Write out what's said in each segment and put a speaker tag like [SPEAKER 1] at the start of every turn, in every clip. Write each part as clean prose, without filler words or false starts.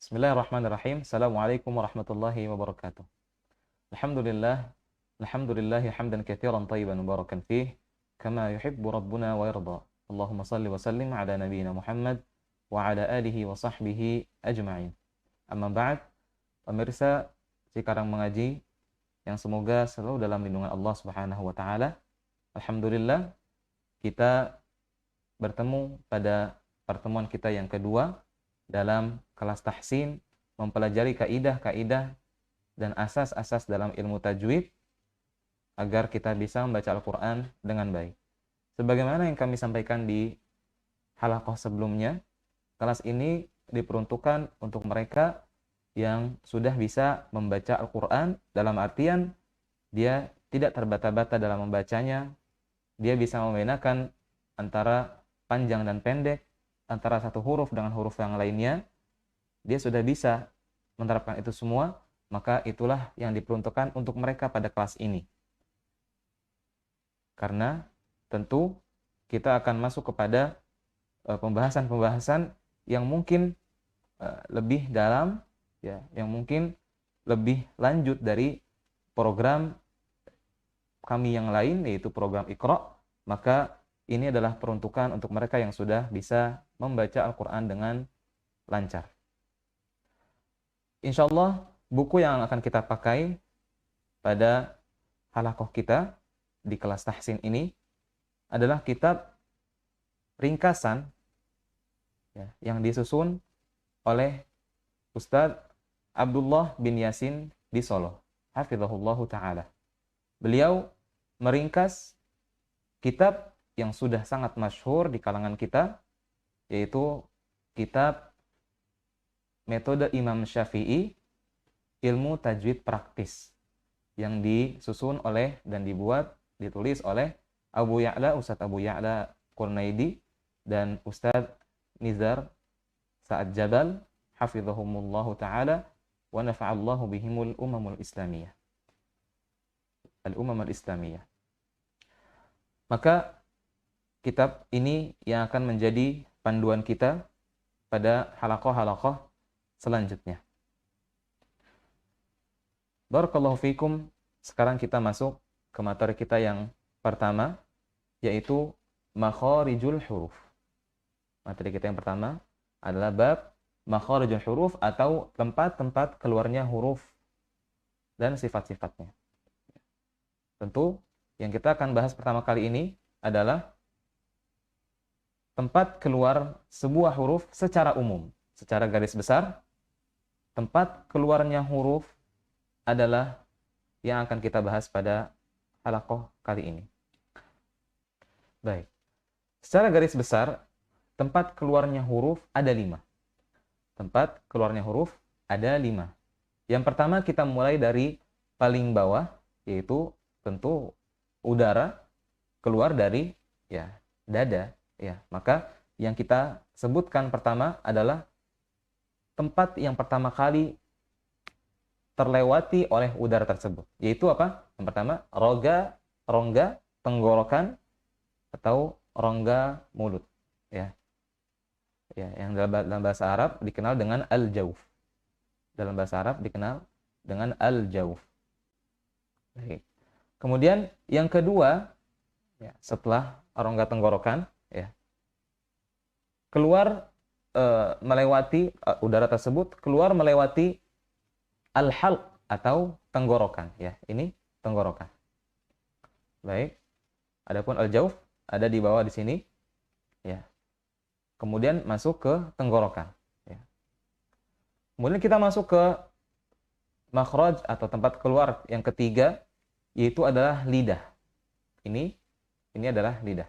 [SPEAKER 1] Bismillahirrahmanirrahim. Assalamualaikum warahmatullahi wabarakatuh. Alhamdulillah, alhamdulillahi hamdan katsiran tayyiban mubarakan fih, kama yuhibbu rabbuna wa yarda. Allahumma salli wa sallim ala nabiyyina Muhammad wa ala alihi wa sahbihi ajma'in. Amma ba'd, pemirsa Cikarang Mengaji yang semoga selalu dalam lindungan Allah Subhanahu wa taala. Alhamdulillah, kita bertemu pada pertemuan kita yang kedua dalam kelas tahsin, mempelajari kaidah-kaidah dan asas-asas dalam ilmu tajwid agar kita bisa membaca Al-Quran dengan baik. Sebagaimana yang kami sampaikan di halaqah sebelumnya, kelas ini diperuntukkan untuk mereka yang sudah bisa membaca Al-Quran, dalam artian dia tidak terbata-bata dalam membacanya, dia bisa membedakan antara panjang dan pendek, antara satu huruf dengan huruf yang lainnya, dia sudah bisa menerapkan itu semua, maka itulah yang diperuntukkan untuk mereka pada kelas ini. Karena tentu kita akan masuk kepada pembahasan-pembahasan yang mungkin lebih dalam, ya, yang mungkin lebih lanjut dari program kami yang lain, yaitu program Iqra. Maka ini adalah peruntukan untuk mereka yang sudah bisa membaca Al-Quran dengan lancar. Insya Allah, buku yang akan kita pakai pada halaqah kita di kelas tahsin ini adalah kitab ringkasan, ya, yang disusun oleh Ustadz Abdullah bin Yasin di Solo, hafizahullahu ta'ala. Beliau meringkas kitab yang sudah sangat masyhur di kalangan kita, yaitu kitab Metode Imam Syafi'i, Ilmu Tajwid Praktis, yang disusun oleh dan ditulis oleh Ustadz Abu Ya'la Qurnaidi dan Ustadz Nizar Sa'ad Jabal, hafizahumullahu ta'ala, wa nafa'allahu bihimul umamul islamiyah. Al-umamul islamiyah. Maka kitab ini yang akan menjadi panduan kita pada halaqah-halaqah selanjutnya. Barakallahu fikum. Sekarang kita masuk ke materi kita yang pertama, yaitu makharijul huruf. Materi kita yang pertama adalah bab makharijul huruf atau tempat-tempat keluarnya huruf dan sifat-sifatnya. Tentu yang kita akan bahas pertama kali ini adalah tempat keluar sebuah huruf secara umum. Secara garis besar, tempat keluarnya huruf adalah yang akan kita bahas pada halaqah kali ini. Baik. Secara garis besar, tempat keluarnya huruf ada 5. Tempat keluarnya huruf ada 5. Yang pertama kita mulai dari paling bawah, yaitu tentu udara keluar dari, ya, dada, ya. Maka yang kita sebutkan pertama adalah tempat yang pertama kali terlewati oleh udara tersebut, yaitu apa? Yang pertama, rongga tenggorokan atau rongga mulut, ya. Ya, yang dalam bahasa Arab dikenal dengan al-jauf. Dalam bahasa Arab dikenal dengan al-jauf. Baik. Kemudian yang kedua, ya, setelah rongga tenggorokan, ya, keluar melewati udara tersebut keluar melewati al-halq atau tenggorokan, ya. Ini tenggorokan. Baik. Adapun al-jauf ada di bawah di sini, ya. Kemudian masuk ke tenggorokan, ya. Kemudian kita masuk ke makhraj atau tempat keluar yang ketiga, yaitu adalah lidah. Ini adalah lidah.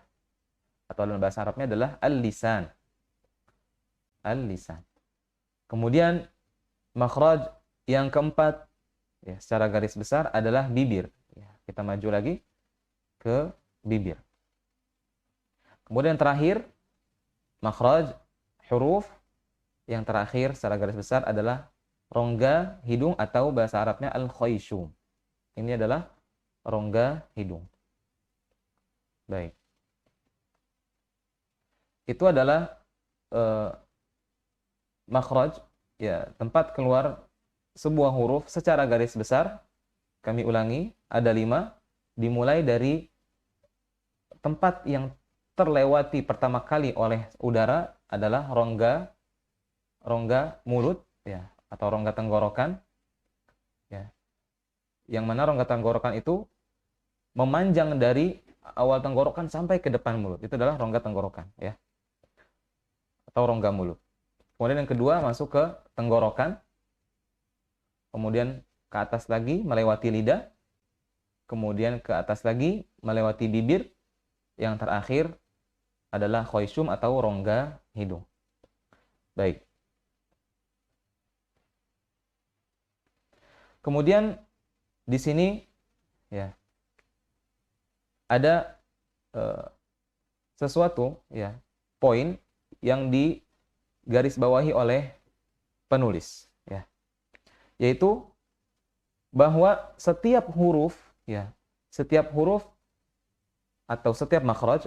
[SPEAKER 1] Atau dalam bahasa Arabnya adalah al-lisan. Al-lisan. Kemudian makhraj yang keempat, ya, secara garis besar adalah bibir. Ya, kita maju lagi ke bibir. Kemudian terakhir, makhraj huruf yang terakhir secara garis besar adalah rongga hidung atau bahasa Arabnya al-khayshum. Ini adalah rongga hidung. Baik. Itu adalah makhraj ya tempat keluar sebuah huruf secara garis besar. Kami ulangi, ada 5, dimulai dari tempat yang terlewati pertama kali oleh udara adalah rongga mulut, ya, atau rongga tenggorokan, ya. Yang mana rongga tenggorokan itu memanjang dari awal tenggorokan sampai ke depan mulut. Itu adalah rongga tenggorokan, ya, atau rongga mulut. Kemudian yang kedua masuk ke tenggorokan, kemudian ke atas lagi melewati lidah, kemudian ke atas lagi melewati bibir, yang terakhir adalah khoisyum atau rongga hidung. Baik. Kemudian di sini, ya, ada sesuatu, ya, poin yang digarisbawahi oleh penulis, ya, yaitu bahwa setiap huruf, ya, setiap huruf atau setiap makhraj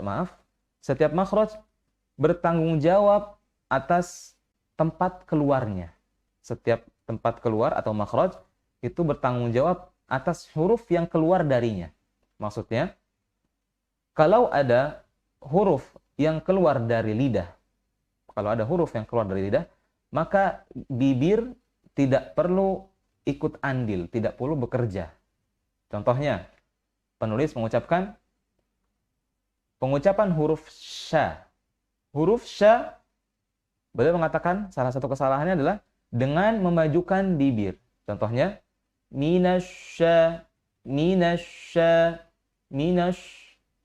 [SPEAKER 1] bertanggung jawab atas tempat keluarnya. Setiap tempat keluar atau makhraj itu bertanggung jawab atas huruf yang keluar darinya. Maksudnya, kalau ada huruf yang keluar dari lidah, maka bibir tidak perlu ikut andil, tidak perlu bekerja. Contohnya, penulis mengucapkan pengucapan huruf sya. Huruf sya, beliau mengatakan salah satu kesalahannya adalah dengan memajukan bibir. Contohnya, minasya.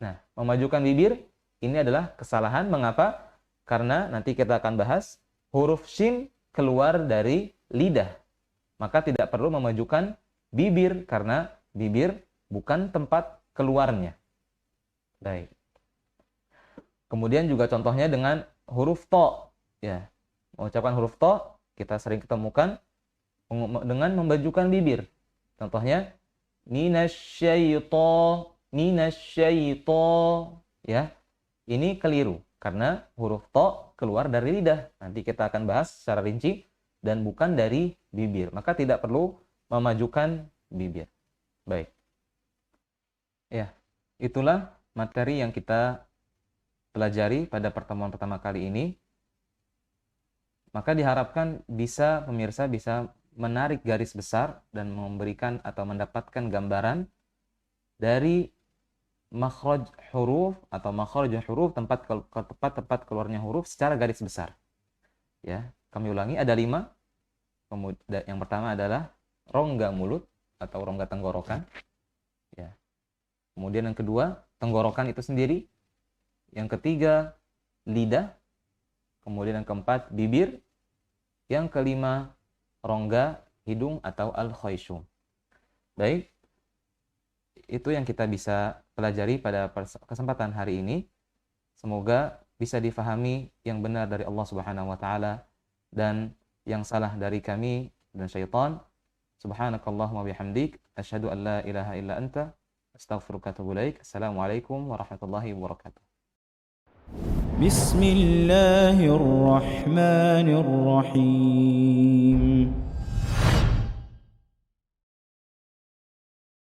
[SPEAKER 1] Nah, memajukan bibir ini adalah kesalahan. Mengapa? Karena nanti kita akan bahas huruf shin keluar dari lidah. Maka tidak perlu memajukan bibir karena bibir bukan tempat keluarnya. Baik. Kemudian juga contohnya dengan huruf to, ya. Mengucapkan huruf to kita sering ketemukan dengan memajukan bibir. Contohnya minasyaito, ya. Ini keliru karena huruf to keluar dari lidah. Nanti kita akan bahas secara rinci dan bukan dari bibir. Maka tidak perlu memajukan bibir. Baik. Ya, itulah materi yang kita pelajari pada pertemuan pertama kali ini. Maka diharapkan pemirsa bisa menarik garis besar dan memberikan atau mendapatkan gambaran dari makhraj huruf atau makhraj huruf, tempat keluarnya huruf secara garis besar. Ya, kami ulangi, ada 5. Yang pertama adalah rongga mulut atau rongga tenggorokan. Ya. Kemudian yang kedua, tenggorokan itu sendiri. Yang ketiga, lidah. Kemudian yang keempat, bibir. Yang kelima, rongga hidung atau al-khoisyum. Baik, itu yang kita bisa pelajari pada kesempatan hari ini. Semoga bisa difahami yang benar dari Allah Subhanahu wa taala dan yang salah dari kami dan syaitan. Subhanakallahumma bihamdik, asyhadu an la ilaha illa anta, astaghfiruka wa atubu ilaik. Assalamualaikum warahmatullahi wabarakatuh.
[SPEAKER 2] Bismillahirrahmanirrahim.